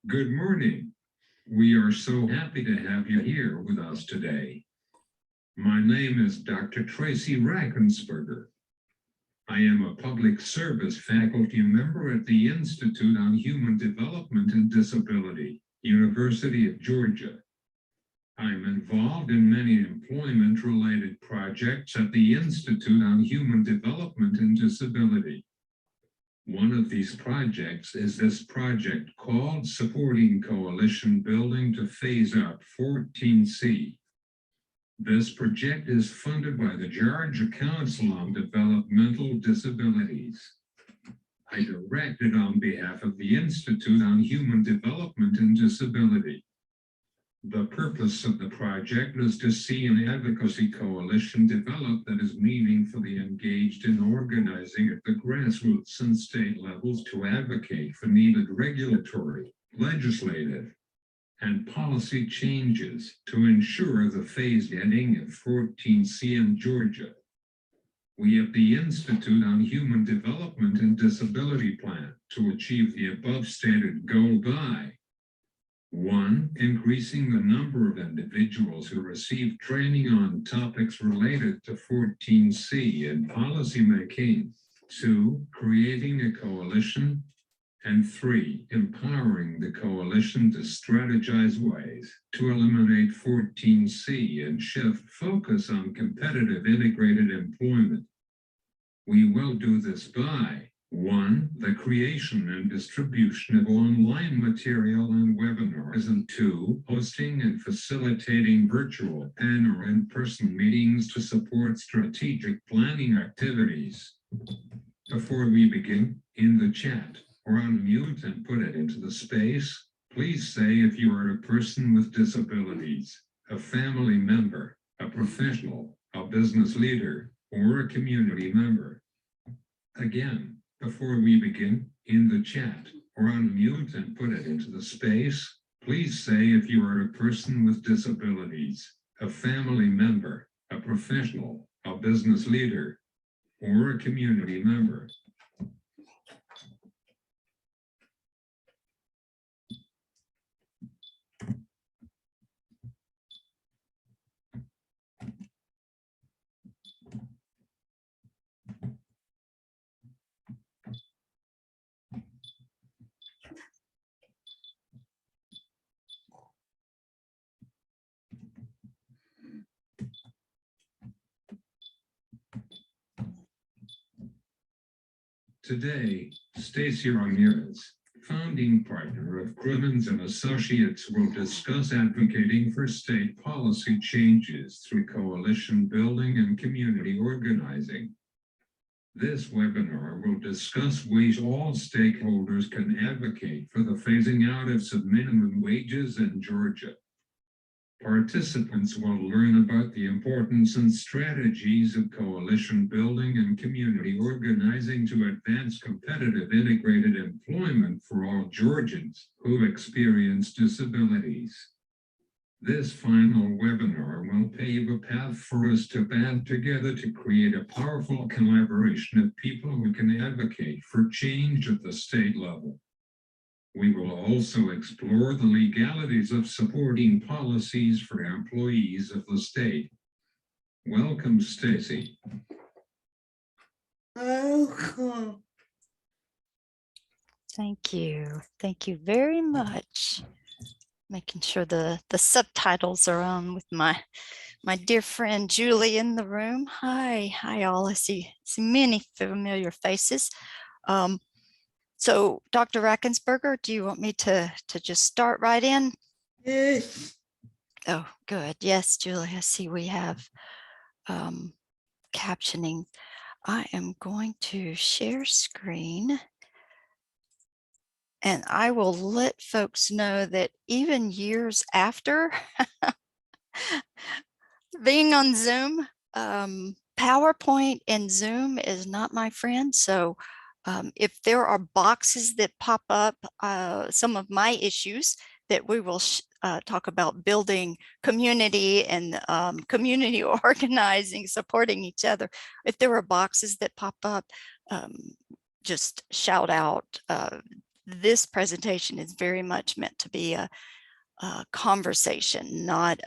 Good morning. We are so happy to have you here with us today. My name is Dr. Tracy Rackensberger. I am a public service faculty member at the Institute on Human Development and Disability, University of Georgia. I'm involved in many employment-related projects at the Institute on Human Development and Disability. One of these projects is this project called Supporting Coalition Building to Phase Out 14C. This project is funded by the Georgia Council on Developmental Disabilities. I direct it on behalf of the Institute on Human Development and Disability. The purpose of the project is to see an advocacy coalition develop that is meaningfully engaged in organizing at the grassroots and state levels to advocate for needed regulatory, legislative, and policy changes to ensure the phased ending of 14C in Georgia. We at the Institute on Human Development and Disability plan to achieve the above stated goal by 1. Increasing the number of individuals who receive training on topics related to 14C and policymaking. 2. Creating a coalition. And 3. Empowering the coalition to strategize ways to eliminate 14C and shift focus on competitive integrated employment. We will do this by 1. The creation and distribution of online material and webinars, and 2. Hosting and facilitating virtual and or in-person meetings to support strategic planning activities. Before we begin, in the chat or unmute and put it into the space, please say if you are a person with disabilities, a family member, a professional, a business leader, or a community member. Again, before we begin, in the chat or unmute and put it into the space, please say if you are a person with disabilities, a family member, a professional, a business leader, or a community member. Today, Stacey Ramirez, founding partner of Crimminz and Associates, will discuss advocating for state policy changes through coalition building and community organizing. This webinar will discuss ways all stakeholders can advocate for the phasing out of subminimum wages in Georgia. Participants will learn about the importance and strategies of coalition building and community organizing to advance competitive integrated employment for all Georgians who experience disabilities. This final webinar will pave a path for us to band together to create a powerful collaboration of people who can advocate for change at the state level. We will also explore the legalities of supporting policies for employees of the state. Welcome, Stacey. Welcome. Thank you. Thank you very much. Making sure the subtitles are on with my dear friend Julie in the room. Hi all. I see many familiar faces. So Dr. Rackensberger, do you want me to just start right in? Yes. Oh, good. Yes, Julie, I see we have captioning. I am going to share screen. And I will let folks know that even years after being on Zoom, PowerPoint and Zoom is not my friend. So if there are boxes that pop up, some of my issues that we will talk about building community and community organizing, supporting each other. If there are boxes that pop up, just shout out this presentation is very much meant to be a conversation, not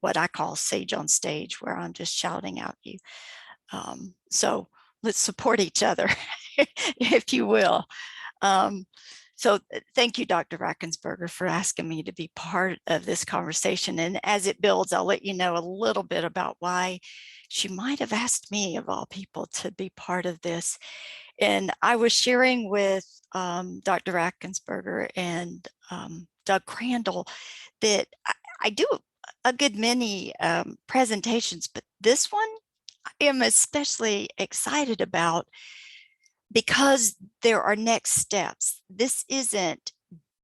what I call sage on stage, where I'm just shouting at you. So let's support each other, if you will. So thank you, Dr. Rackensberger, for asking me to be part of this conversation. And as it builds, I'll let you know a little bit about why she might have asked me, of all people, to be part of this. And I was sharing with Dr. Rackensberger and Doug Crandall that I do a good many presentations, but this one I am especially excited about because there are next steps. This isn't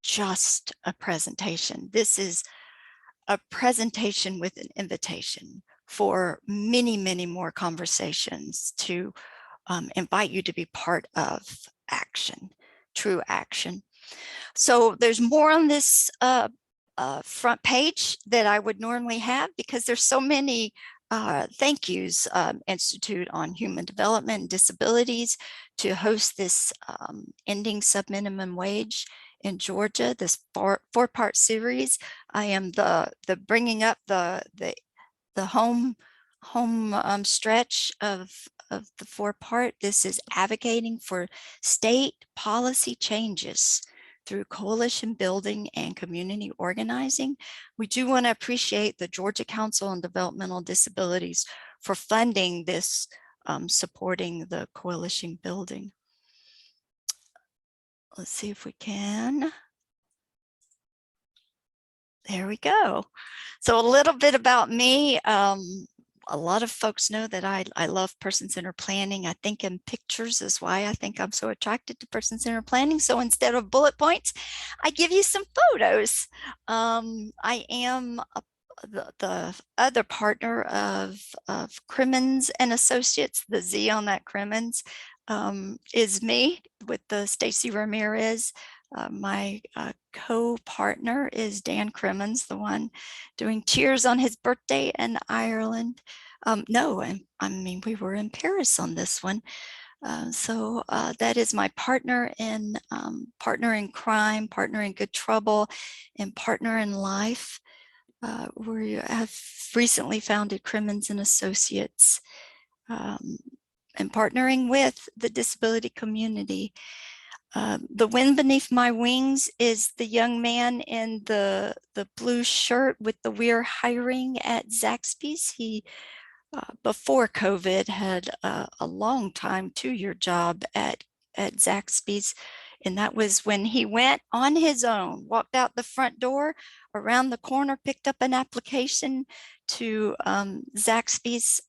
just a presentation. This is a presentation with an invitation for many, many more conversations to invite you to be part of action, true action. So there's more on this front page that I would normally have, because there's so many thank yous. Institute on Human Development and Disabilities to host this ending subminimum wage in Georgia, this four-part series. I am the bringing up the home stretch of the four-part. This is advocating for state policy changes through coalition building and community organizing. We do want to appreciate the Georgia Council on Developmental Disabilities for funding this, supporting the coalition building. Let's see if we can. There we go. So a little bit about me. A lot of folks know that I love person-centered planning. I think in pictures is why I think I'm so attracted to person-centered planning. So instead of bullet points, I give you some photos. I am the other partner of Crimminz and Associates. The Z on that Crimminz is me with the Stacey Ramirez. My co-partner is Dan Crimminz, the one doing cheers on his birthday in Ireland. No, I mean, we were in Paris on this one. So that is my partner in crime, partner in good trouble, and partner in life. We have recently founded Crimminz and Associates, and partnering with the disability community. The wind beneath my wings is the young man in the blue shirt with the "We're hiring" at Zaxby's. He, before COVID, had a long time, 2-year job at Zaxby's. And that was when he went on his own, walked out the front door, around the corner, picked up an application to Zaxby's.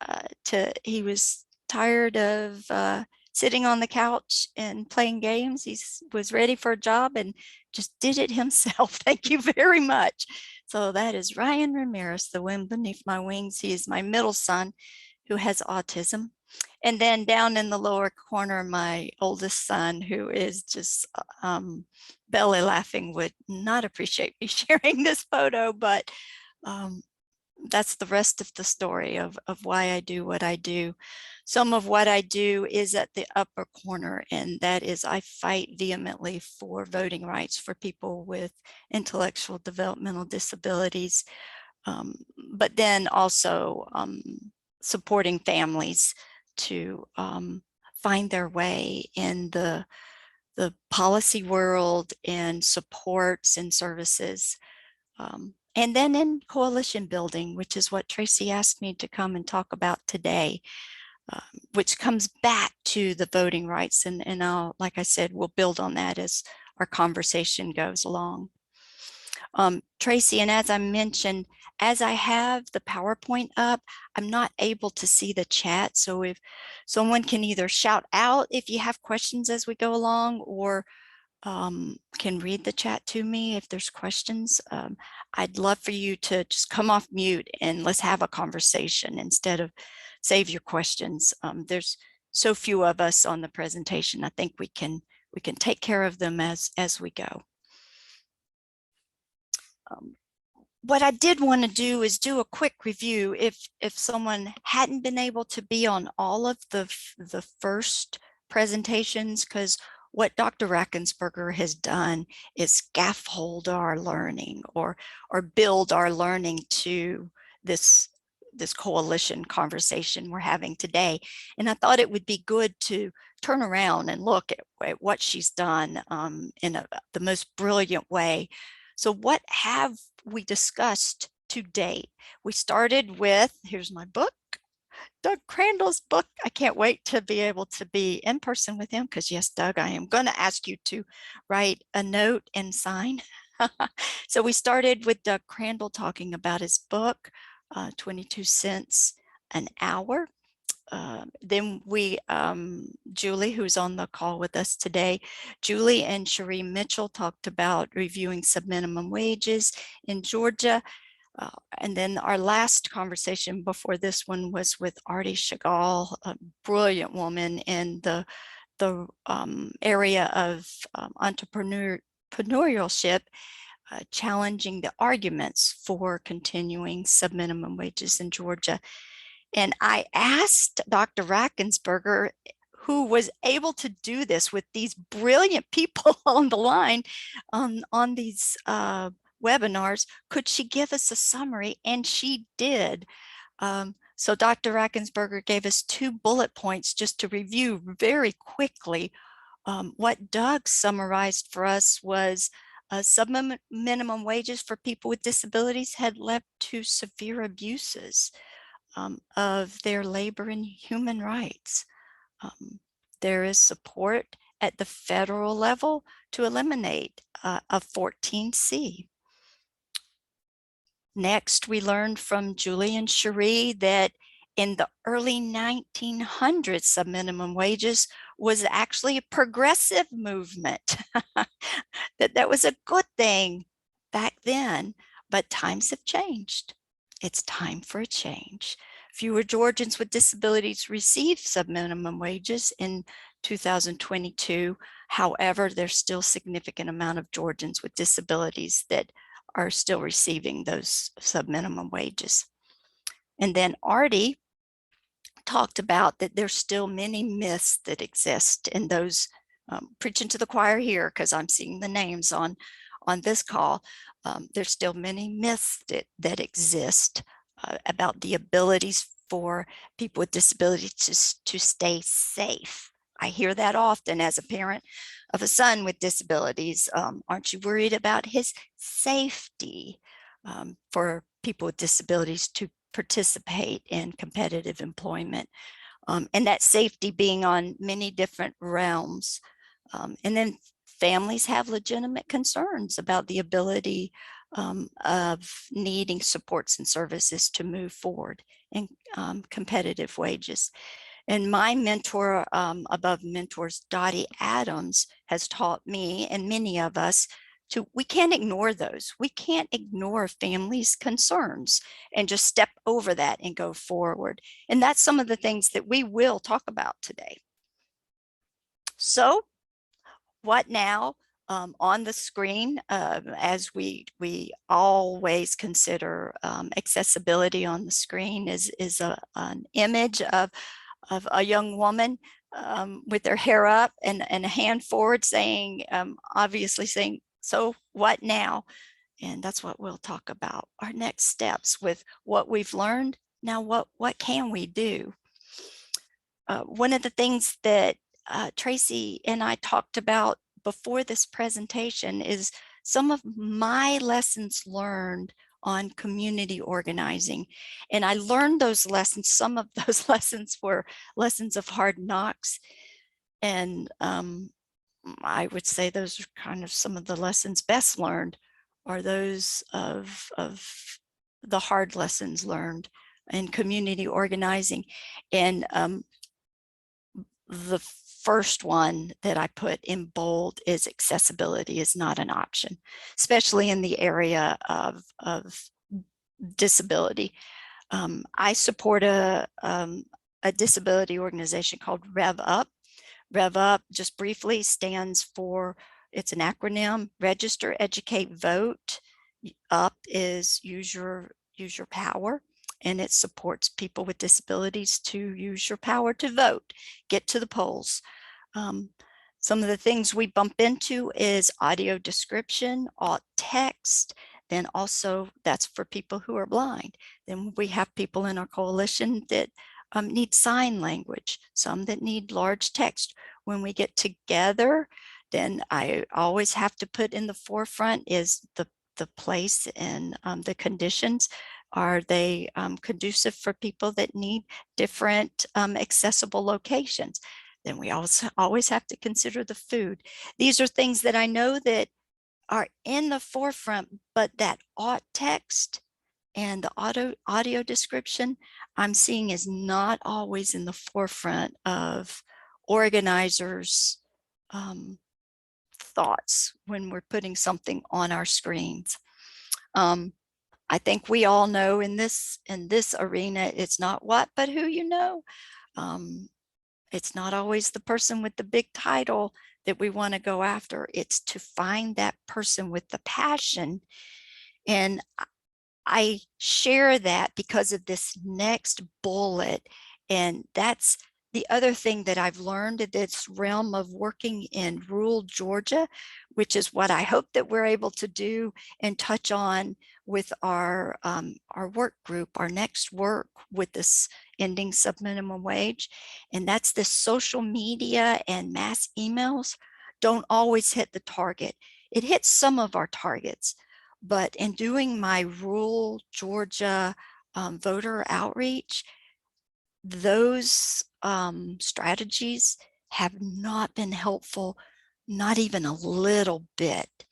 He was tired of sitting on the couch and playing games. He was ready for a job and just did it himself. Thank you very much. So that is Ryan Ramirez, the wind beneath my wings. He is my middle son who has autism. And then down in the lower corner, my oldest son, who is just belly laughing, would not appreciate me sharing this photo, but that's the rest of the story of why I do what I do. Some of what I do is at the upper corner, and that is I fight vehemently for voting rights for people with intellectual developmental disabilities, but then also supporting families to find their way in the policy world and supports and services. And then in coalition building, which is what Tracy asked me to come and talk about today, which comes back to the voting rights. And I'll, like I said, we'll build on that as our conversation goes along. Tracy, and as I mentioned, as I have the PowerPoint up, I'm not able to see the chat. So if someone can either shout out if you have questions as we go along, or can read the chat to me if there's questions. I'd love for you to just come off mute and let's have a conversation instead of save your questions. There's so few of us on the presentation. I think we can take care of them as we go. What I did want to do is do a quick review if someone hadn't been able to be on all of the first presentations, because what Dr. Rackensperger has done is scaffold our learning or build our learning to this coalition conversation we're having today. And I thought it would be good to turn around and look at what she's done in the most brilliant way. So what have we discussed to date? We started with, here's my book, Doug Crandall's book. I can't wait to be able to be in person with him because yes, Doug, I am going to ask you to write a note and sign. So we started with Doug Crandall talking about his book, 22 cents an hour. Then we, Julie, who's on the call with us today, Julie and Cherie Mitchell talked about reviewing subminimum wages in Georgia. And then our last conversation before this one was with Artie Chagall, a brilliant woman in the area of entrepreneurship, challenging the arguments for continuing subminimum wages in Georgia. And I asked Dr. Rackensperger, who was able to do this with these brilliant people on the line on these webinars, could she give us a summary? And she did. So Dr. Rackensperger gave us 2 bullet points just to review very quickly. What Doug summarized for us was subminimum wages for people with disabilities had led to severe abuses of their labor and human rights. There is support at the federal level to eliminate a 14C. Next, we learned from Julie and Cherie that in the early 1900s, subminimum wages was actually a progressive movement. that was a good thing back then, but times have changed. It's time for a change. Fewer Georgians with disabilities receive subminimum wages in 2022. However, there's still a significant amount of Georgians with disabilities that are still receiving those subminimum wages. And then Artie talked about that there's still many myths that exist, and those preaching to the choir here because I'm seeing the names on this call. There's still many myths that exist about the abilities for people with disabilities to stay safe. I hear that often as a parent of a son with disabilities. Aren't you worried about his safety? For people with disabilities to participate in competitive employment, and that safety being on many different realms. And then families have legitimate concerns about the ability of needing supports and services to move forward in competitive wages. And my mentor above mentors, Dottie Adams, has taught me and many of us we can't ignore those. We can't ignore families' concerns and just step over that and go forward. And that's some of the things that we will talk about today. So what now? On the screen, as we always consider accessibility on the screen, is an image of a young woman with their hair up and a hand forward saying, obviously saying, so what now? And that's what we'll talk about. Our next steps with what we've learned. Now, what can we do? One of the things that Tracy and I talked about before this presentation is some of my lessons learned on community organizing. And I learned those lessons. Some of those lessons were lessons of hard knocks. And I would say those are kind of some of the lessons best learned are those of the hard lessons learned in community organizing. And the first one that I put in bold is accessibility is not an option, especially in the area of disability. I support a disability organization called Rev Up. Rev Up, just briefly, stands for, it's an acronym, Register, Educate, Vote. Up is use your power, and it supports people with disabilities to use your power to vote, get to the polls. Some of the things we bump into is audio description, alt text, then also that's for people who are blind. Then we have people in our coalition that need sign language, some that need large text. When we get together, then I always have to put in the forefront is the place and the conditions. Are they conducive for people that need different accessible locations? Then we also always have to consider the food. These are things that I know that are in the forefront, but that alt text and the audio description I'm seeing is not always in the forefront of organizers' thoughts when we're putting something on our screens. I think we all know in this arena, it's not what, but who you know. It's not always the person with the big title that we want to go after. It's to find that person with the passion. And I share that because of this next bullet. And that's the other thing that I've learned in this realm of working in rural Georgia, which is what I hope that we're able to do and touch on with our work group, our next work with this ending subminimum wage. And that's the social media and mass emails don't always hit the target. It hits some of our targets, but in doing my rural Georgia voter outreach, those strategies have not been helpful, not even a little bit.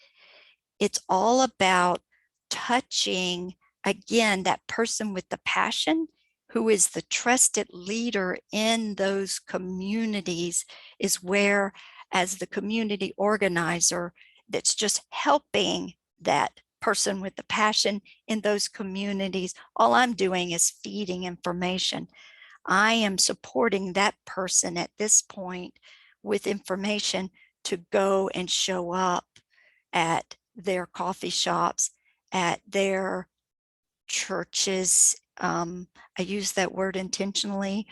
It's all about touching, again, that person with the passion who is the trusted leader in those communities is where, as the community organizer that's just helping that person with the passion in those communities, all I'm doing is feeding information. I am supporting that person at this point with information to go and show up at their coffee shops, at their churches. I use that word intentionally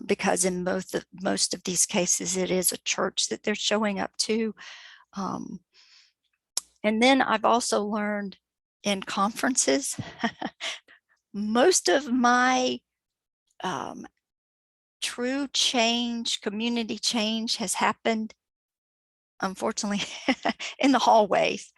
because in most of these cases, it is a church that they're showing up to. And then I've also learned in conferences, most of my true change, community change has happened, unfortunately, in the hallways.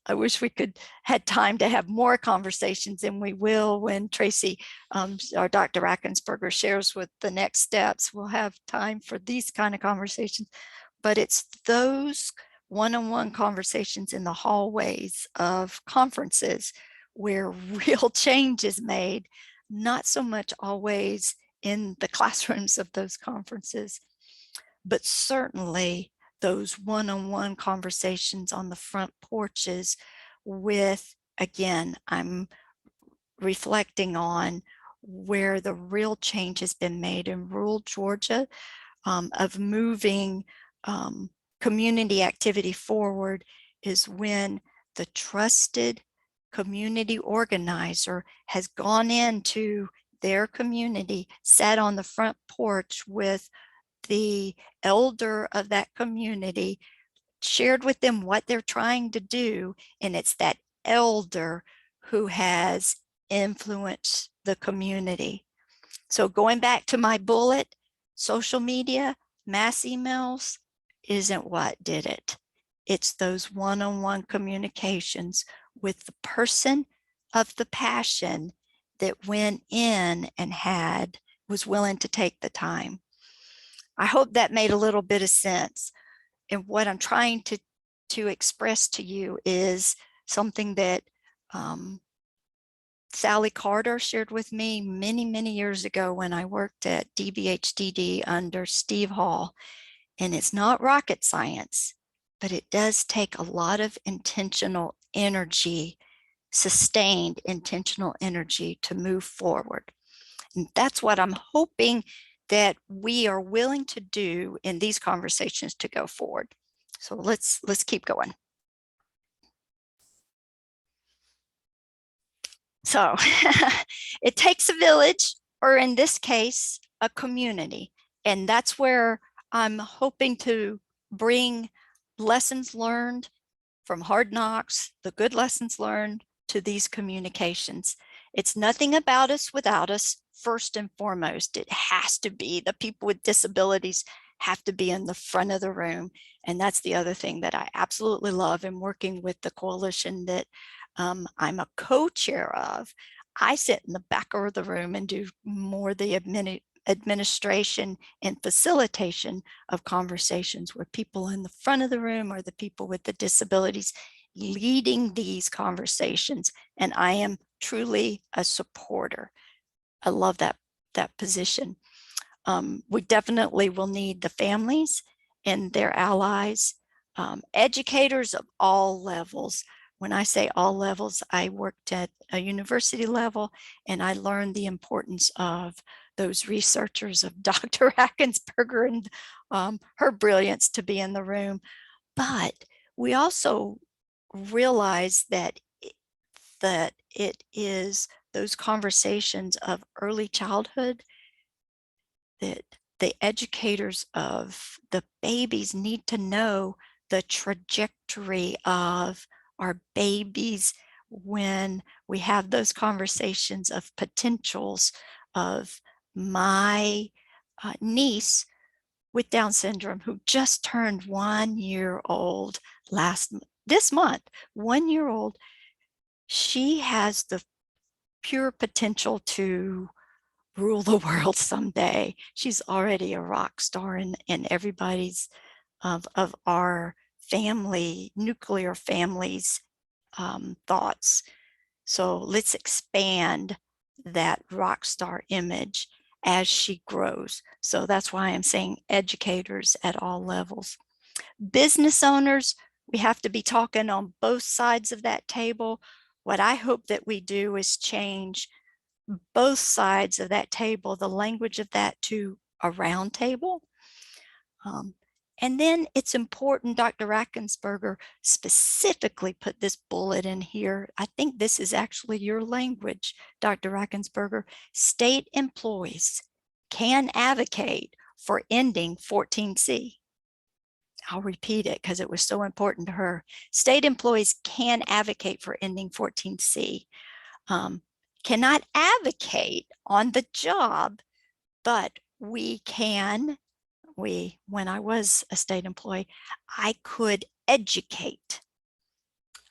I wish we could had time to have more conversations, and we will when Tracy, our Dr. Rackensberger, shares with the next steps. We'll have time for these kind of conversations, but it's those one-on-one conversations in the hallways of conferences where real change is made, not so much always in the classrooms of those conferences, but certainly those one-on-one conversations on the front porches with, again, I'm reflecting on where the real change has been made in rural Georgia of moving community activity forward is when the trusted community organizer has gone into their community, sat on the front porch with the elder of that community, shared with them what they're trying to do, and it's that elder who has influenced the community. So going back to my bullet, social media, mass emails isn't what did it. It's those one-on-one communications with the person of the passion that went in and was willing to take the time. I hope that made a little bit of sense. And what I'm trying to express to you is something that Sally Carter shared with me many, many years ago when I worked at DBHDD under Steve Hall. And it's not rocket science, but it does take a lot of intentional energy, sustained intentional energy to move forward. And that's what I'm hoping that we are willing to do in these conversations to go forward. So let's keep going. So it takes a village, or in this case, a community. And that's where I'm hoping to bring lessons learned from hard knocks, the good lessons learned, to these communications. It's nothing about us without us. First and foremost, it has to be the people with disabilities have to be in the front of the room. And that's the other thing that I absolutely love in working with the coalition that I'm a co-chair of. I sit in the back of the room and do more the administration and facilitation of conversations where people in the front of the room are the people with the disabilities leading these conversations. And I am truly a supporter. I love that position. We definitely will need the families and their allies, educators of all levels. When I say all levels, I worked at a university level and I learned the importance of those researchers of Dr. Rackensperger and her brilliance to be in the room. But we also realize that it is those conversations of early childhood that the educators of the babies need to know the trajectory of our babies when we have those conversations of potentials of my niece with Down syndrome who just turned 1 year old this month, 1 year old. She has the pure potential to rule the world someday. She's already a rock star in everybody's of our family, nuclear families thoughts. So let's expand that rock star image as she grows. So that's why I'm saying educators at all levels. Business owners, we have to be talking on both sides of that table. What I hope that we do is change both sides of that table, the language of that to a round table. And then it's important, Dr. Rackensperger specifically put this bullet in here. I think this is actually your language, Dr. Rackensperger. State employees can advocate for ending 14C. I'll repeat it because it was so important to her. State employees can advocate for ending 14C. Cannot advocate on the job, but we can. When I was a state employee, I could educate.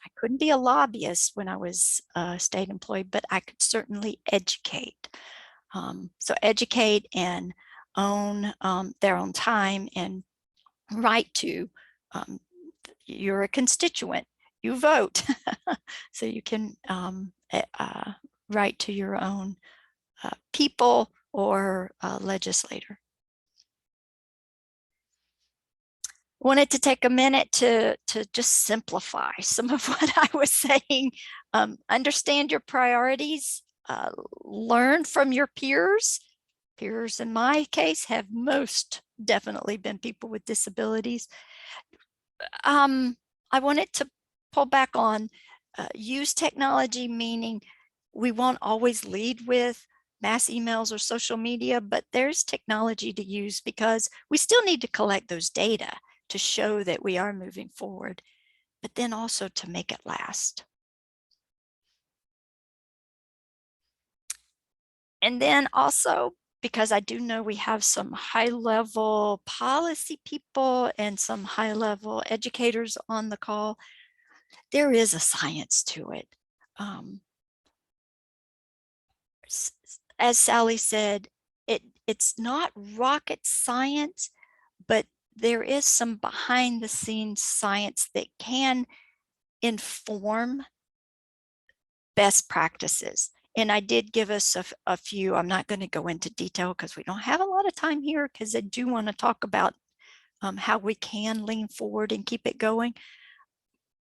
I couldn't be a lobbyist when I was a state employee, but I could certainly educate. So educate and own their own time and right to, you're a constituent, you vote. So you can write to your own people or legislator. Wanted to take a minute to just simplify some of what I was saying. Understand your priorities, learn from your peers. Peers in my case have most definitely been people with disabilities. I wanted to pull back on use technology, meaning we won't always lead with mass emails or social media, but there's technology to use because we still need to collect those data to show that we are moving forward, but then also to make it last. And then also, because I do know we have some high-level policy people and some high-level educators on the call, there is a science to it. As Sally said, it's not rocket science, but there is some behind the scenes science that can inform best practices. And I did give us a few. I'm not going to go into detail because we don't have a lot of time here, because I do want to talk about how we can lean forward and keep it going.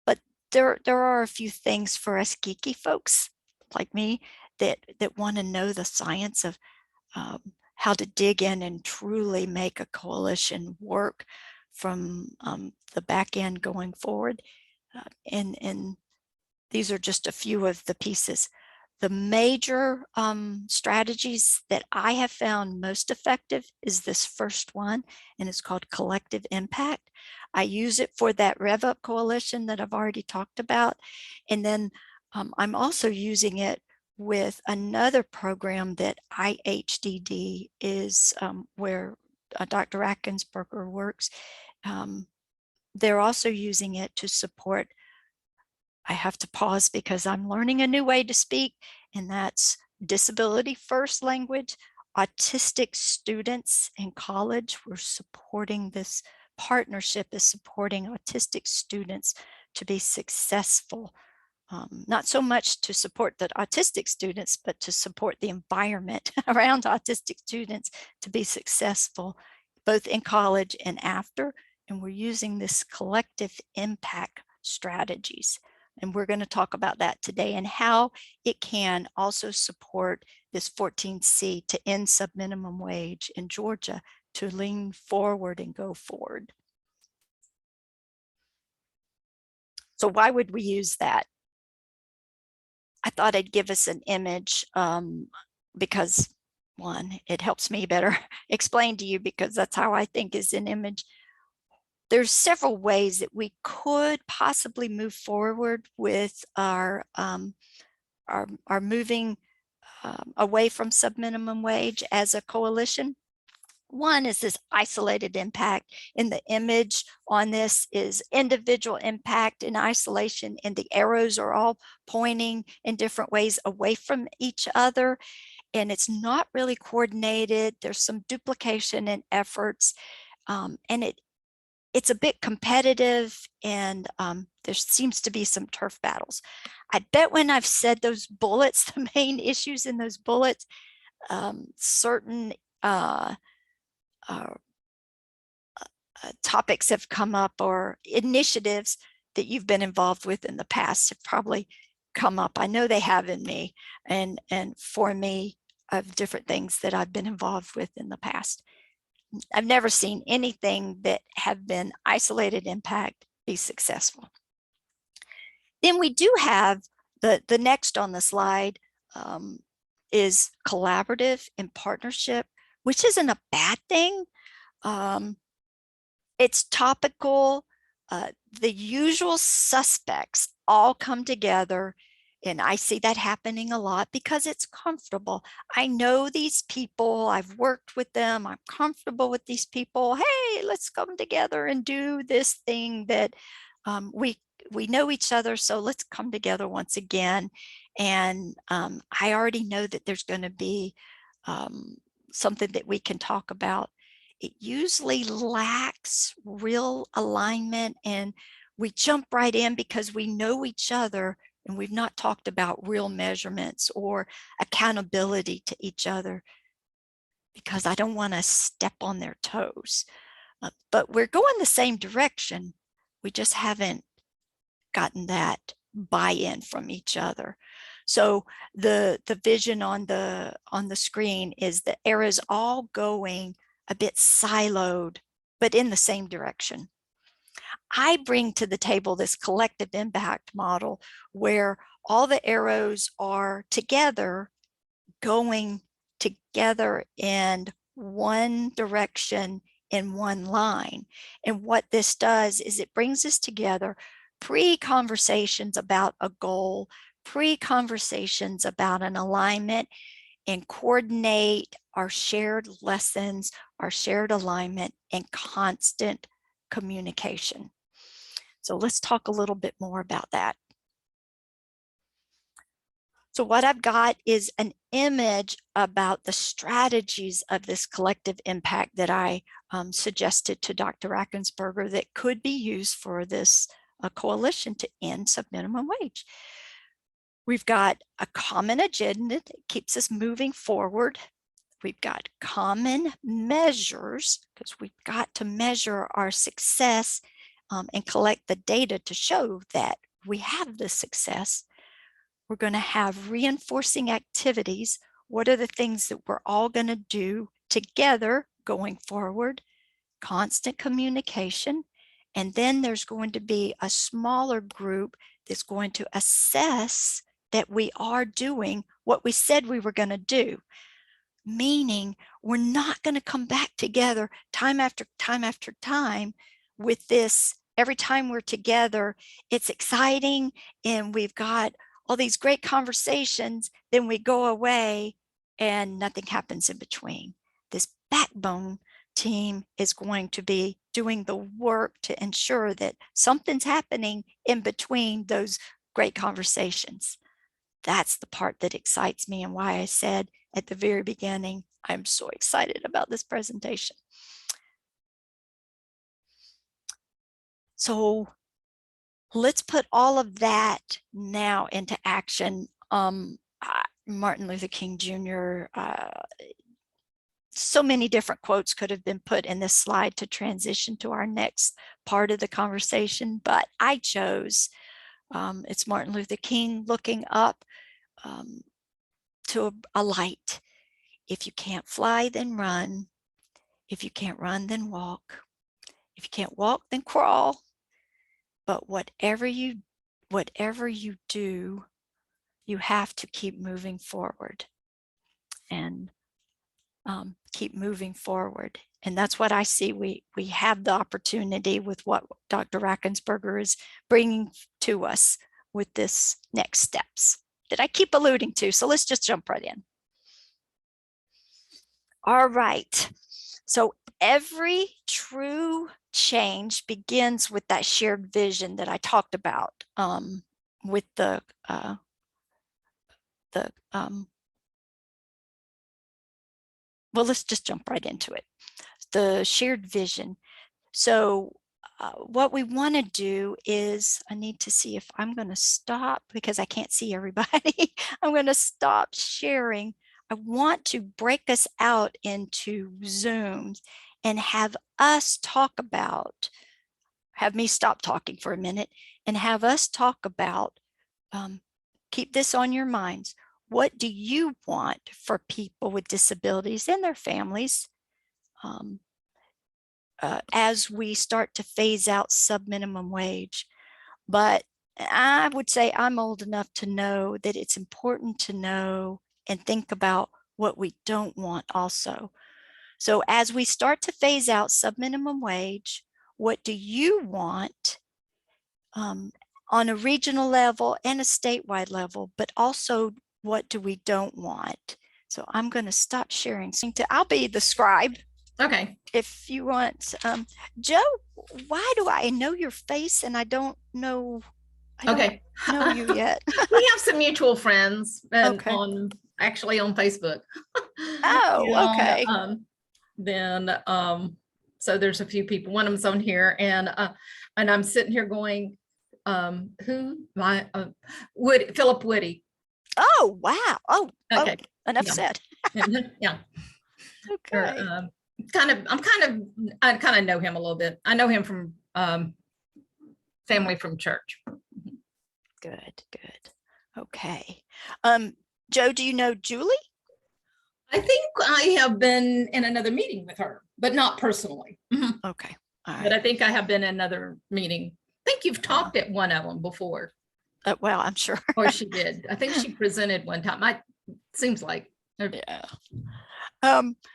But there are a few things for us geeky folks like me that want to know the science of how to dig in and truly make a coalition work from the back end going forward. And these are just a few of the pieces. The major strategies that I have found most effective is this first one, and it's called collective impact. I use it for that Rev Up Coalition that I've already talked about. And then I'm also using it with another program that IHDD is where Dr. Rackensberger works. They're also using it to support, I have to pause because I'm learning a new way to speak, and that's disability first language. Autistic students in college, we're supporting this partnership is supporting autistic students to be successful. Not so much to support the autistic students, but to support the environment around autistic students to be successful, both in college and after. And we're using this collective impact strategies. And we're going to talk about that today and how it can also support this 14C to end subminimum wage in Georgia, to lean forward and go forward. So why would we use that? I thought I'd give us an image because one, it helps me better explain to you, because that's how I think is an image. There's several ways that we could possibly move forward with our moving away from subminimum wage as a coalition. One is this isolated impact, and the image on this is individual impact in isolation, and the arrows are all pointing in different ways away from each other, and it's not really coordinated. There's some duplication in efforts, and it's a bit competitive, and there seems to be some turf battles. I bet when I've said those bullets, the main issues in those bullets, certain topics have come up, or initiatives that you've been involved with in the past have probably come up. I know they have in me and for me, of different things that I've been involved with in the past. I've never seen anything that have been isolated impact be successful. Then we do have the next on the slide is collaborative and partnership, which isn't a bad thing. It's topical. The usual suspects all come together, and I see that happening a lot because it's comfortable. I know these people, I've worked with them, I'm comfortable with these people. Hey, let's come together and do this thing that we know each other, so let's come together once again. And I already know that there's going to be something that we can talk about. It usually lacks real alignment, and we jump right in because we know each other and we've not talked about real measurements or accountability to each other, because I don't want to step on their toes. But we're going the same direction. We just haven't gotten that buy-in from each other. So the vision on the screen is the arrows all going a bit siloed, but in the same direction. I bring to the table this collective impact model where all the arrows are together, going together in one direction in one line. And what this does is it brings us together pre-conversations about a goal, pre-conversations about an alignment, and coordinate our shared lessons, our shared alignment, and constant communication. So let's talk a little bit more about that. So what I've got is an image about the strategies of this collective impact that I suggested to Dr. Rackensberger that could be used for this coalition to end subminimum wage. We've got a common agenda that keeps us moving forward. We've got common measures, because we've got to measure our success and collect the data to show that we have the success. We're going to have reinforcing activities. What are the things that we're all going to do together going forward? Constant communication. And then there's going to be a smaller group that's going to assess that we are doing what we said we were going to do. Meaning we're not going to come back together time after time after time with this, every time we're together, it's exciting and we've got all these great conversations, then we go away and nothing happens in between. This backbone team is going to be doing the work to ensure that something's happening in between those great conversations. That's the part that excites me and why I said at the very beginning, I'm so excited about this presentation. So let's put all of that now into action. Martin Luther King Jr., so many different quotes could have been put in this slide to transition to our next part of the conversation, but I chose, it's Martin Luther King looking up to a light. If you can't fly, then run. If you can't run, then walk. If you can't walk, then crawl. But whatever you do, you have to keep moving forward and keep moving forward. And that's what I see. We have the opportunity with what Dr. Rackensberger is bringing to us with this next steps that I keep alluding to. So let's just jump right in. All right. So every true change begins with that shared vision that I talked about with well, let's just jump right into it. The shared vision. So what we want to do is, I need to see if I'm going to stop because I can't see everybody. I'm going to stop sharing. I want to break us out into Zooms and have us talk about, have me stop talking for a minute and have us talk about, keep this on your minds. What do you want for people with disabilities and their families as we start to phase out subminimum wage? But I would say I'm old enough to know that it's important to know and think about what we don't want also. So as we start to phase out subminimum wage, what do you want on a regional level and a statewide level, but also what do we don't want? So I'm going to stop sharing. I'll be the scribe. Okay. If you want, Joe, why do I know your face and I don't know? I don't know you yet. We have some mutual friends and Okay. on Facebook. Oh, okay. So there's a few people. One of them's on here, and I'm sitting here going, Philip Woody. Oh, wow. Oh, Okay. Enough said. Yeah. Okay. I kind of know him a little bit. I know him from family from church. Good. Okay. Joe, do you know Julie? I think I have been in another meeting with her, but not personally. Okay. All right. But I think I have been in another meeting. I think you've talked at one of them before. Well, I'm sure. Or she did. I think she presented one time. Seems like. Yeah.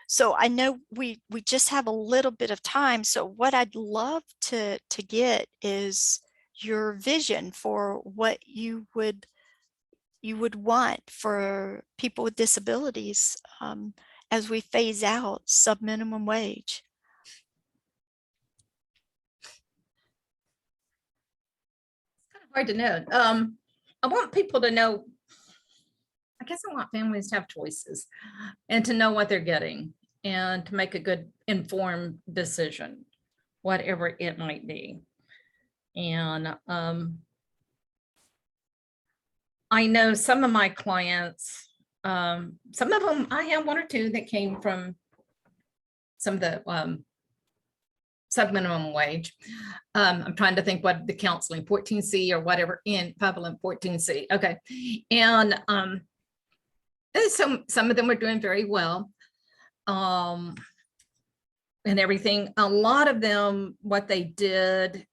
So I know we just have a little bit of time. So what I'd love to get is your vision for what you would want for people with disabilities as we phase out subminimum wage. It's kind of hard to know. I want people to know, I guess I want families to have choices and to know what they're getting and to make a good informed decision, whatever it might be. And I know some of my clients, some of them, I have one or two that came from some of the subminimum wage. I'm trying to think what the counseling 14C or whatever in prevalent 14C. Okay. And some of them are doing very well. And everything. A lot of them, what they did,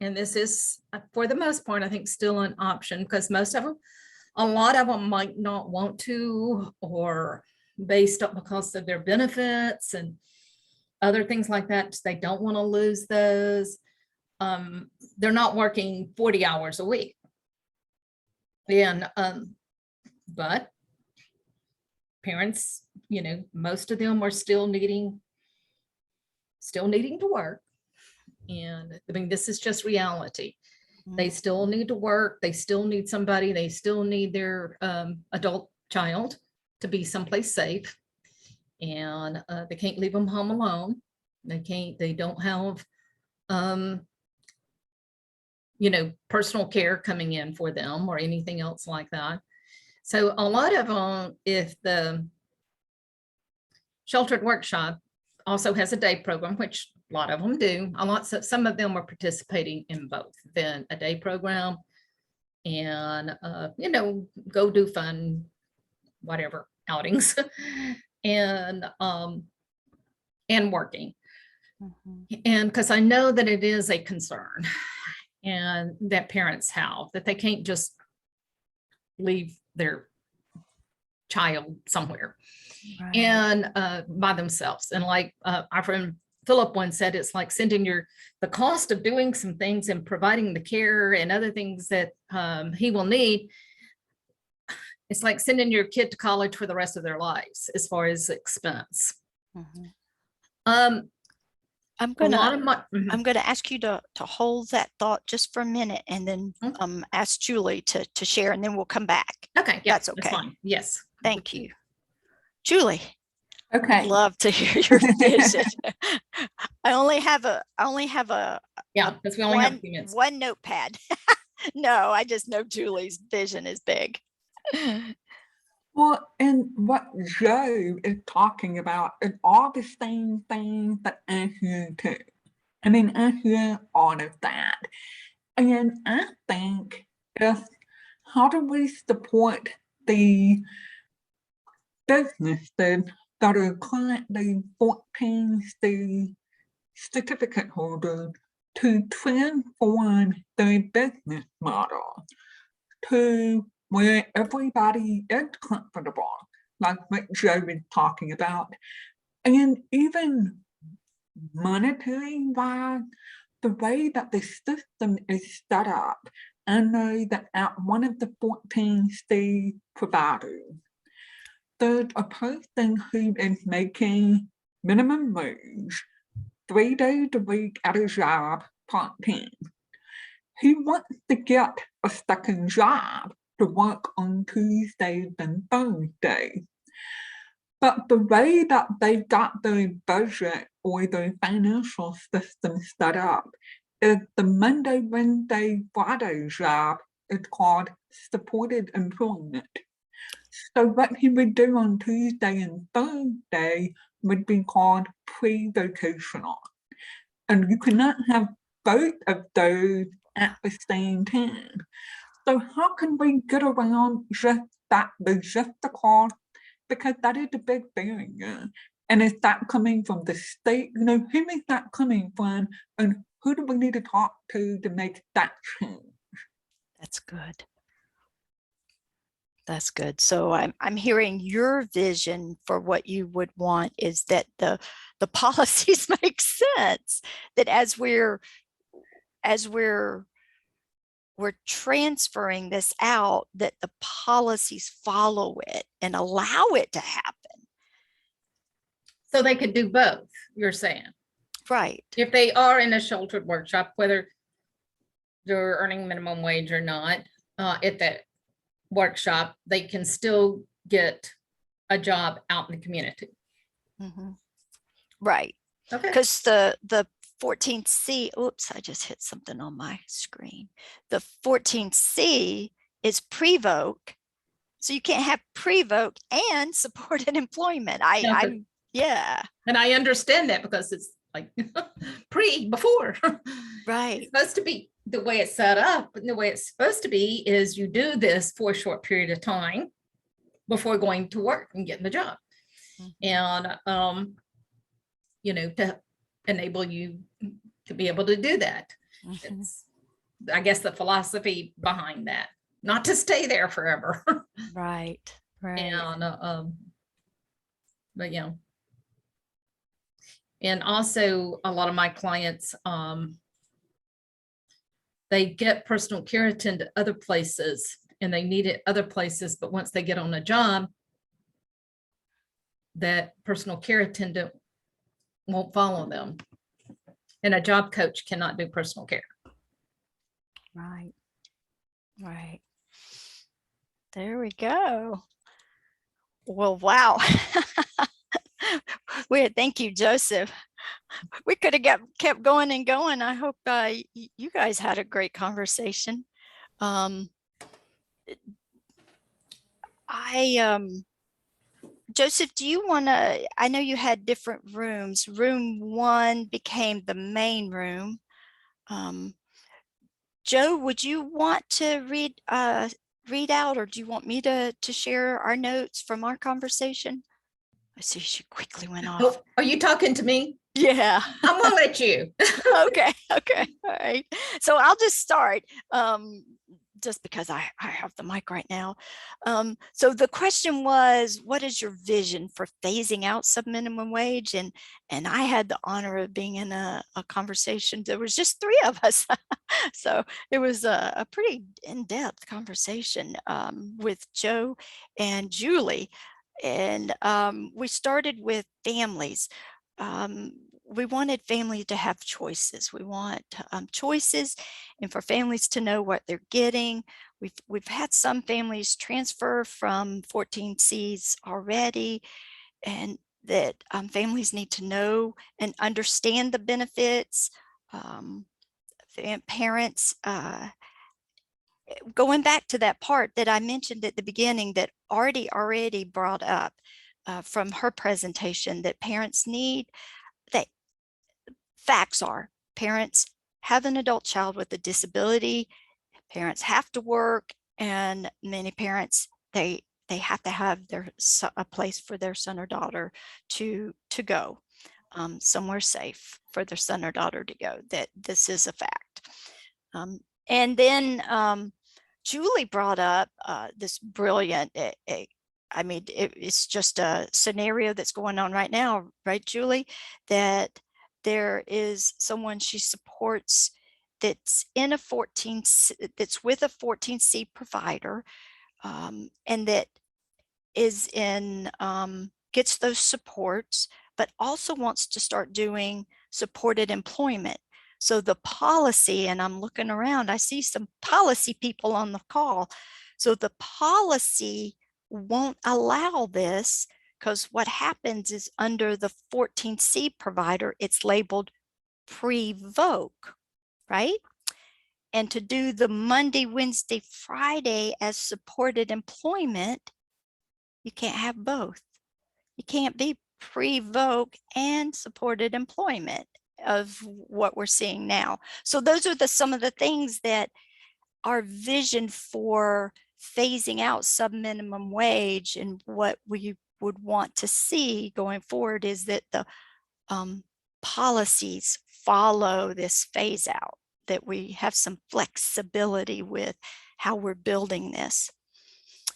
and this is for the most part, I think still an option because most of them, a lot of them might not want to, or based up because of their benefits. And other things like that. They don't want to lose those. They're not working 40 hours a week. And, but parents, you know, most of them are still needing to work. And I mean, this is just reality. They still need to work. They still need somebody. They still need their adult child to be someplace safe. And they can't leave them home alone. They don't have, you know, personal care coming in for them or anything else like that. So a lot of them, if the sheltered workshop also has a day program, which a lot of them do, some of them are participating in both, then a day program and, you know, go do fun, whatever outings and working. And because I know that it is a concern and that parents have, that they can't just leave their child somewhere and by themselves. And like our friend Philip once said, it's like sending the cost of doing some things and providing the care and other things that he will need. It's like sending your kid to college for the rest of their lives as far as expense. I'm gonna ask you to hold that thought just for a minute and then ask Julie to share, and then we'll come back. Okay, yeah, That's okay. fine. Yes. Thank you. Julie. Okay. I'd love to hear your vision. I only have a Yeah, because we only have a few minutes. one notepad. No, I just know Julie's vision is big. Well, and what Joe is talking about is all the same things that I hear too. I mean, I hear all of that. And I think if how do we support the businesses that are currently 14C certificate holders to transform their business model to where everybody is comfortable, like what Joe was talking about, and even monetary wise, the way that the system is set up. I know that at one of the 14C providers, there's a person who is making minimum wage 3 days a week at a job part-time. He wants to get a second job to work on Tuesdays and Thursdays. But the way that they've got their budget or their financial system set up is the Monday, Wednesday, Friday job is called supported employment. So what he would do on Tuesday and Thursday would be called pre-vocational. And you cannot have both of those at the same time. So how can we get around just that logistical? Because that is a big barrier. And is that coming from the state? You know, who is that coming from? And who do we need to talk to make that change? That's good. That's good. So I'm hearing your vision for what you would want is that the policies make sense, that as we're transferring this out, that the policies follow it and allow it to happen. So they could do both, you're saying? Right. If they are in a sheltered workshop, whether they're earning minimum wage or not, at that workshop, they can still get a job out in the community. Mm-hmm. Right. Okay. Because the 14C, oops, I just hit something on my screen. The 14C is pre-voc. So you can't have pre-voc and supported employment. Yeah. And I understand that because it's like before. Right. It's supposed to be the way it's set up, but the way it's supposed to be is you do this for a short period of time before going to work and getting the job. Mm-hmm. And, you know, to enable you to be able to do that. Mm-hmm. It's, I guess, the philosophy behind that, not to stay there forever. Right. Right. And, but you know, And also a lot of my clients, they get personal care attended other places and they need it other places, but once they get on a job, that personal care attendant won't follow them. And a job coach cannot do personal care. Right. Right. There we go. Well, wow. Thank you, Joseph. We could have kept going and going. I hope you guys had a great conversation. Joseph, do you want to, I know you had different rooms. Room 1 became the main room. Joe, would you want to read out, or do you want me to share our notes from our conversation? I see she quickly went off. Oh, are you talking to me? Yeah. I'm gonna let you. Okay. All right. So I'll just start just because I have the mic right now. So the question was, what is your vision for phasing out subminimum wage? And I had the honor of being in a conversation. There was just 3 of us. So it was a pretty in-depth conversation with Joe and Julie. And we started with families. We wanted families to have choices. We want choices, and for families to know what they're getting. We've had some families transfer from 14Cs already, and that families need to know and understand the benefits. Parents, going back to that part that I mentioned at the beginning that Artie already brought up from her presentation, that parents need, that facts are parents have an adult child with a disability, parents have to work, and many parents, they have to have a place for their son or daughter to go, somewhere safe for their son or daughter to go. That this is a fact. And then Julie brought up this brilliant, I mean, it's just a scenario that's going on right now, right, Julie? That there is someone she supports that's in a 14, that's with a 14C provider, and that is in, gets those supports, but also wants to start doing supported employment. So the policy, and I'm looking around, I see some policy people on the call. So the policy won't allow this, because what happens is under the 14C provider, it's labeled pre-voc, right? And to do the Monday, Wednesday, Friday as supported employment, you can't have both. You can't be pre-voc and supported employment of what we're seeing now. So those are some of the things that our vision for phasing out subminimum wage and what we would want to see going forward is that the policies follow this phase out, that we have some flexibility with how we're building this.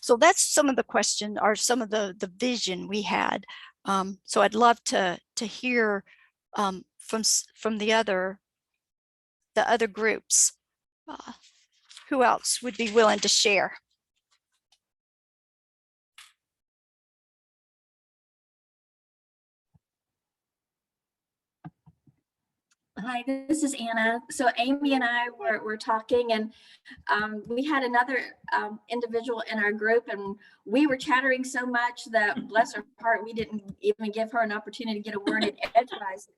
So that's some of the question, or some of the vision we had. So I'd love to hear from the other groups. Who else would be willing to share? Hi, this is Anna. So Amy and I were talking, and we had another individual in our group, and we were chattering so much that, bless her heart, we didn't even give her an opportunity to get a word in edgewise.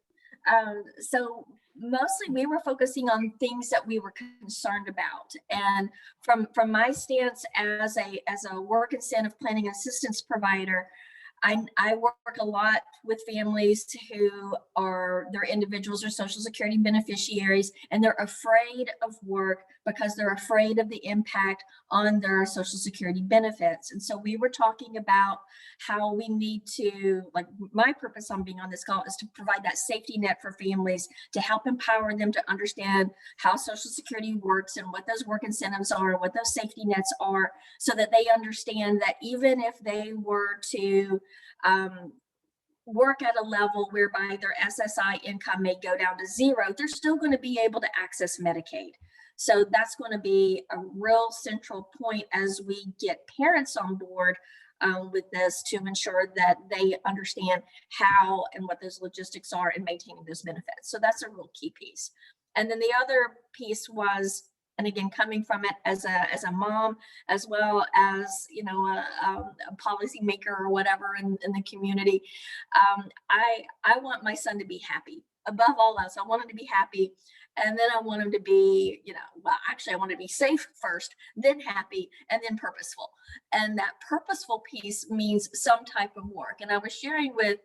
So mostly we were focusing on things that we were concerned about. And from my stance as a work incentive planning assistance provider, I work a lot with families who are, they're individuals or Social Security beneficiaries, and they're afraid of work because they're afraid of the impact on their Social Security benefits. And so we were talking about how we need to, like, my purpose on being on this call is to provide that safety net for families, to help empower them to understand how Social Security works and what those work incentives are, what those safety nets are, so that they understand that even if they were to work at a level whereby their SSI income may go down to zero, they're still going to be able to access Medicaid. So that's going to be a real central point as we get parents on board with this, to ensure that they understand how and what those logistics are in maintaining those benefits. So that's a real key piece. And then the other piece was, and again, coming from it as a mom, as well as, you know, a policy maker or whatever in the community, I want my son to be happy. Above all else, I want him to be happy. And then I want him to be, you know, well, actually, I want to be safe first, then happy, and then purposeful. And that purposeful piece means some type of work. And I was sharing with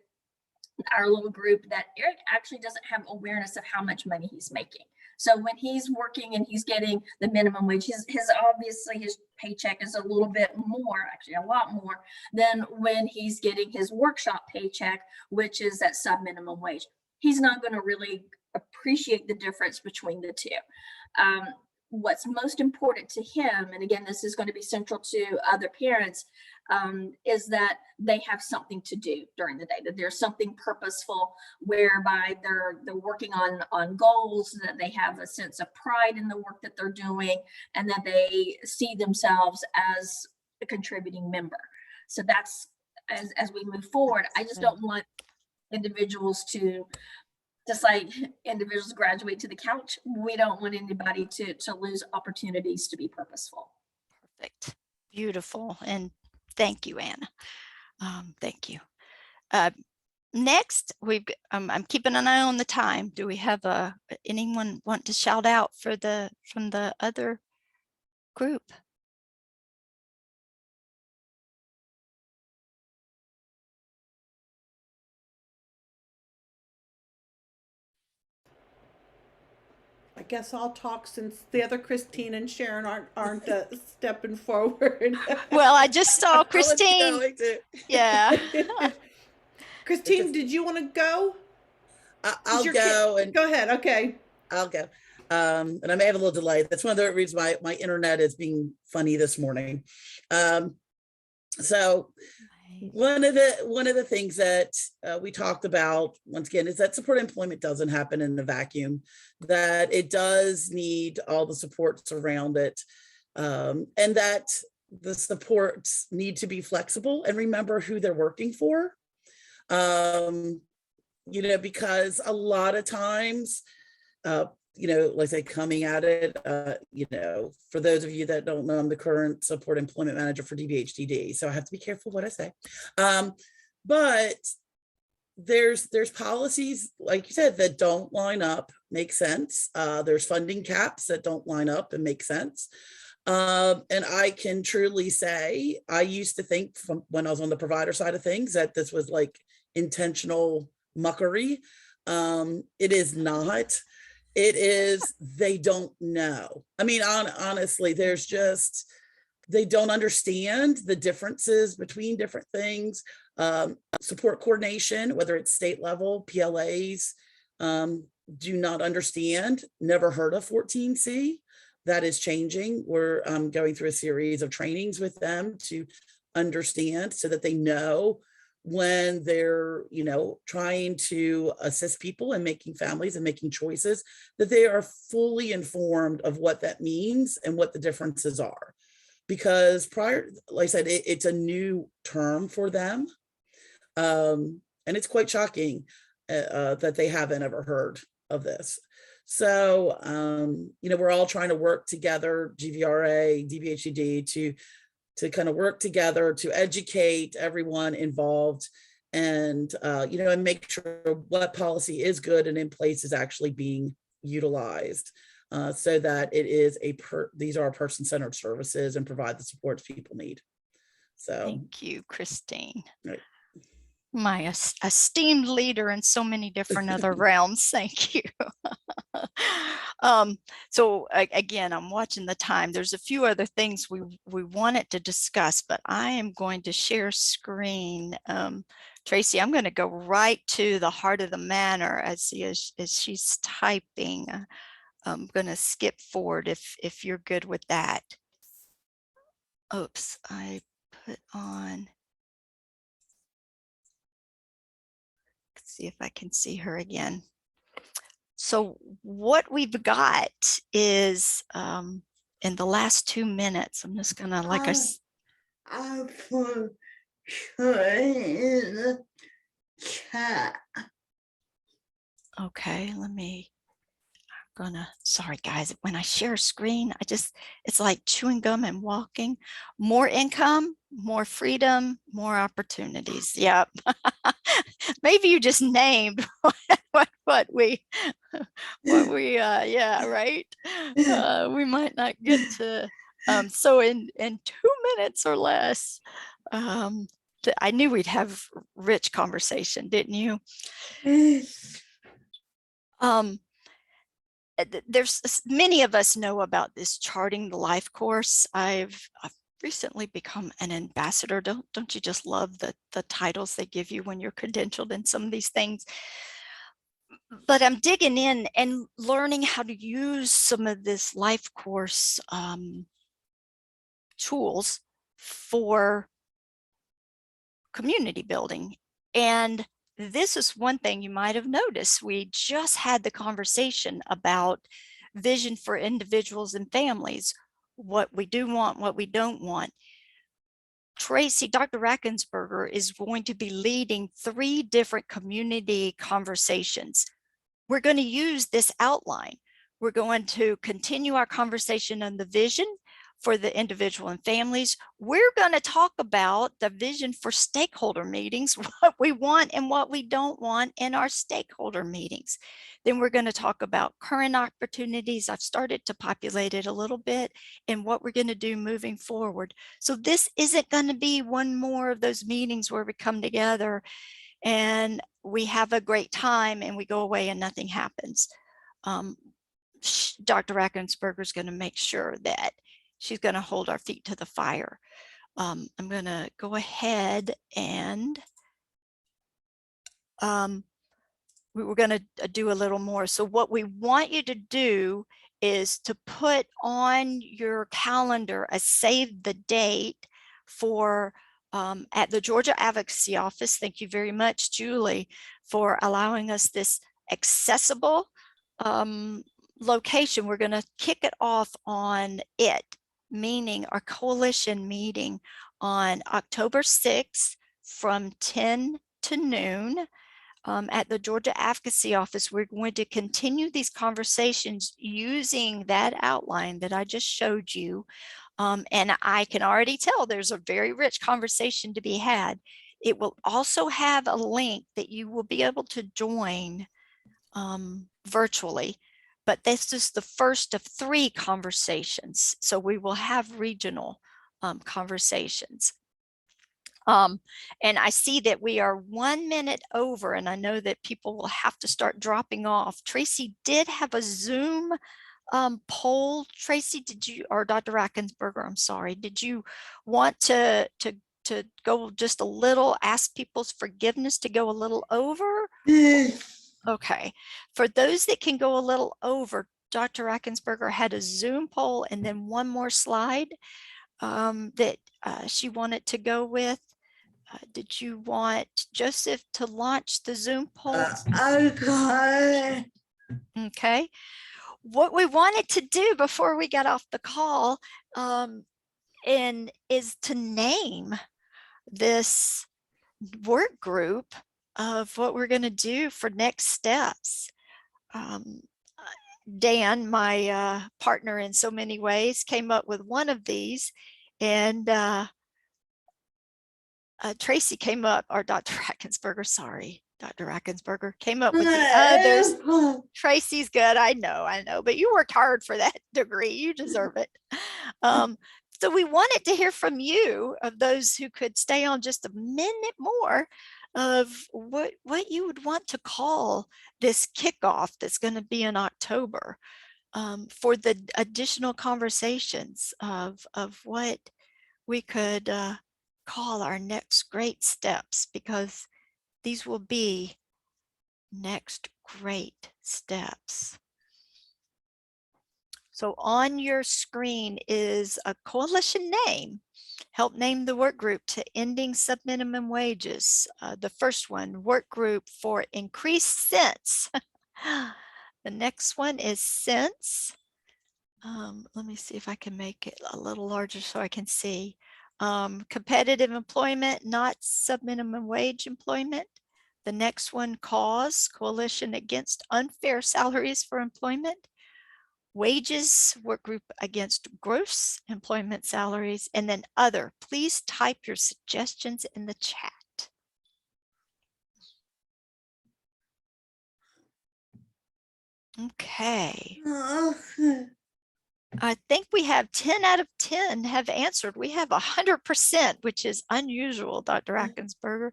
our little group that Eric actually doesn't have awareness of how much money he's making. So when he's working and he's getting the minimum wage, his obviously his paycheck is a little bit more, actually a lot more, than when he's getting his workshop paycheck, which is at sub-minimum wage. He's not going to really appreciate the difference between the two. What's most important to him, and again, this is going to be central to other parents, is that they have something to do during the day, that there's something purposeful whereby they're working on goals, that they have a sense of pride in the work that they're doing, and that they see themselves as a contributing member. So that's, as we move forward, I just don't want individuals to, just like individuals graduate to the couch, we don't want anybody to lose opportunities to be purposeful. Perfect. Beautiful. And thank you, Anna. Thank you. Next, I'm keeping an eye on the time. Do we have anyone want to shout out from the other group? I guess I'll talk since the other Christine and Sharon aren't stepping forward. Well, I just saw I'll let you Christine. know, I did. Yeah. Christine, did you want to go? I'll go and go ahead. Okay. I'll go. And I may have a little delay. That's one of the reasons my internet is being funny this morning. So one of the things that we talked about once again is that support employment doesn't happen in a vacuum, that it does need all the supports around it, and that the supports need to be flexible and remember who they're working for. You know, because a lot of times, you know, like I say, coming at it, you know, for those of you that don't know, I'm the current support employment manager for DBHDD, so I have to be careful what I say. But there's policies, like you said, that don't line up, make sense. There's funding caps that don't line up and make sense. And I can truly say, I used to think from when I was on the provider side of things that this was like intentional muckery. It is not. It is, they don't know. I mean, honestly, there's just, they don't understand the differences between different things. Support coordination, whether it's state level, PLAs, do not understand, never heard of 14C. That is changing. We're going through a series of trainings with them to understand so that they know when they're, you know, trying to assist people and making families and making choices, that they are fully informed of what that means and what the differences are. Because prior, like I said, it's a new term for them. And it's quite shocking that they haven't ever heard of this. So, you know, we're all trying to work together, GVRA, DBHED, to kind of work together to educate everyone involved and, you know, and make sure what policy is good and in place is actually being utilized, so that it is these are person-centered services and provide the supports people need. So Thank you, Christine. Right. My esteemed leader in so many different other realms. Thank you. So again, I'm watching the time. There's a few other things we wanted to discuss, but I am going to share screen. Tracy, I'm going to go right to the heart of the matter as she's typing. I'm going to skip forward if you're good with that. Oops, I put on. see if I can see her again. So what we've got is in the last 2 minutes, I'm just gonna I put in the chat. okay, sorry guys, when I share a screen, it's like chewing gum and walking. More income, more freedom, more opportunities. Yep. Maybe you just named what we yeah, right. We might not get to so in 2 minutes or less, I knew we'd have rich conversation, didn't you? There's many of us know about this Charting the Life course. I've recently become an ambassador. Don't you just love the titles they give you when you're credentialed in some of these things? But I'm digging in and learning how to use some of this life course tools for community building. And this is one thing you might have noticed. We just had the conversation about vision for individuals and families, what we do want, what we don't want. Tracy, Dr. Rackensberger is going to be leading 3 different community conversations. We're going to use this outline. We're going to continue our conversation on the vision for the individual and families. We're going to talk about the vision for stakeholder meetings, what we want and what we don't want in our stakeholder meetings. Then we're going to talk about current opportunities. I've started to populate it a little bit and what we're going to do moving forward. So this isn't going to be one more of those meetings where we come together and we have a great time and we go away and nothing happens. Dr. Rackensberger is going to make sure that she's going to hold our feet to the fire. I'm going to go ahead and we were going to do a little more. So what we want you to do is to put on your calendar a save the date for at the Georgia Advocacy Office. Thank you very much, Julie, for allowing us this accessible location. We're going to kick it off on meaning our coalition meeting on October 6th from 10 to noon at the Georgia Advocacy Office. We're going to continue these conversations using that outline that I just showed you. And I can already tell there's a very rich conversation to be had. It will also have a link that you will be able to join virtually. But this is the first of 3 conversations. So we will have regional conversations. And I see that we are 1 minute over, and I know that people will have to start dropping off. Tracy did have a Zoom poll. Tracy, did you, or Dr. Rackensberger, I'm sorry, did you want to go just a little, ask people's forgiveness to go a little over? Okay, for those that can go a little over, Dr. Rackensberger had a Zoom poll and then one more slide that she wanted to go with. Did you want Joseph to launch the Zoom poll? Okay. What we wanted to do before we got off the call is to name this work group of what we're going to do for next steps. Dan, my partner in so many ways, came up with one of these, and Tracy came up, or Dr. Rackensberger, sorry, Dr. Rackensberger came up with the others. Tracy's good, I know, but you worked hard for that degree, you deserve it. So we wanted to hear from you, of those who could stay on just a minute more, of what you would want to call this kickoff that's going to be in October, for the additional conversations of what we could call our next great steps, because these will be next great steps. So on your screen is a coalition name, help name the work group to ending subminimum wages. The first one, work group for increased sense. The next one is sense. Let me see if I can make it a little larger so I can see. Competitive employment, not subminimum wage employment. The next one, cause, coalition against unfair salaries for employment. Wages, work group against gross employment salaries, and then other. Please type your suggestions in the chat. Okay. I think we have 10 out of 10 have answered. We have 100%, which is unusual, Dr. Ackensberger.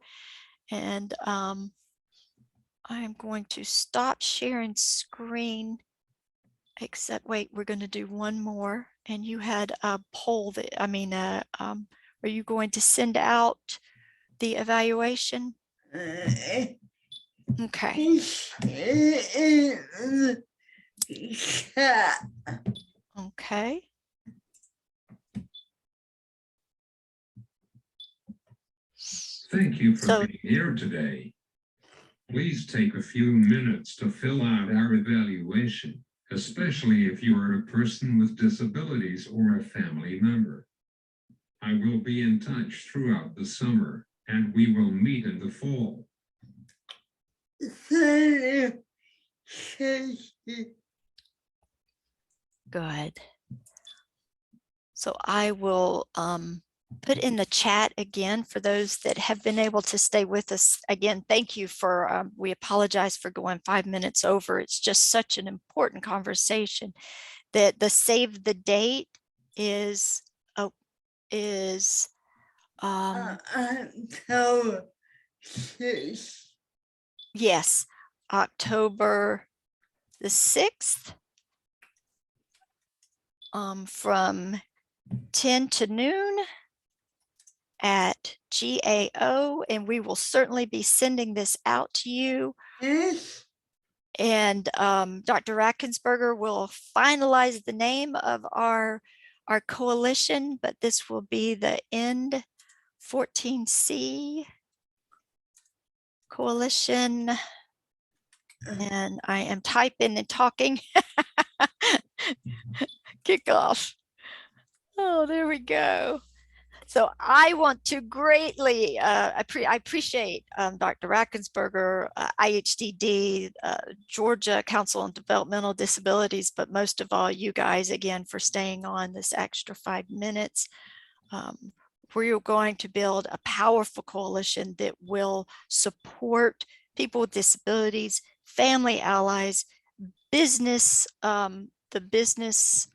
And I am going to stop sharing screen. Except, wait, we're going to do one more. And you had a poll that, are you going to send out the evaluation? Okay. Okay. Thank you for So- being here today. Please take a few minutes to fill out our evaluation, especially if you are a person with disabilities or a family member. I will be in touch throughout the summer, and we will meet in the fall. Good. So I will put in the chat again for those that have been able to stay with us. Again, thank you for, we apologize for going 5 minutes over. It's just such an important conversation that the save the date is, yes, October the 6th, from 10 to noon at GAO, and we will certainly be sending this out to you. And Dr. Rackensberger will finalize the name of our coalition, but this will be the End 14C coalition. And I am typing and talking. Kick off. Oh, there we go. So I want to greatly, I appreciate Dr. Rackensberger, IHDD, Georgia Council on Developmental Disabilities, but most of all, you guys again for staying on this extra 5 minutes. We're going to build a powerful coalition that will support people with disabilities, family allies, business, the business,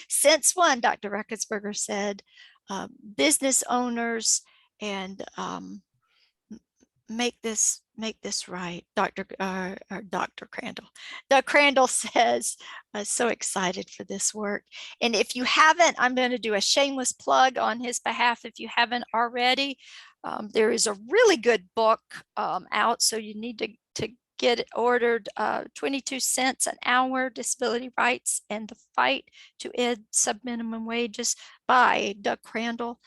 since one, Dr. Rackensberger said, business owners, and make this right. Dr. Crandall. Doug Crandall says, so excited for this work. And if you haven't, I'm going to do a shameless plug on his behalf. If you haven't already, there is a really good book out, so you need to get it ordered. 22 cents an hour, Disability Rights and the Fight to End Subminimum Wages by Doug Crandall.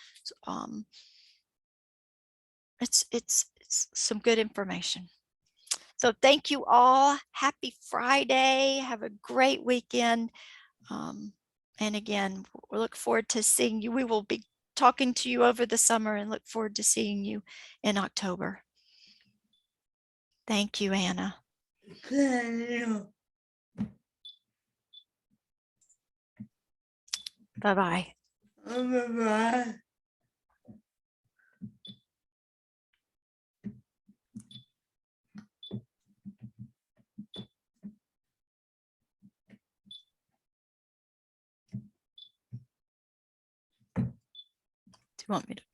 It's some good information. So thank you all. Happy Friday. Have a great weekend. And again, we look forward to seeing you. We will be talking to you over the summer and look forward to seeing you in October. Thank you, Anna. Bye-bye. Bye-bye. Do you want me to?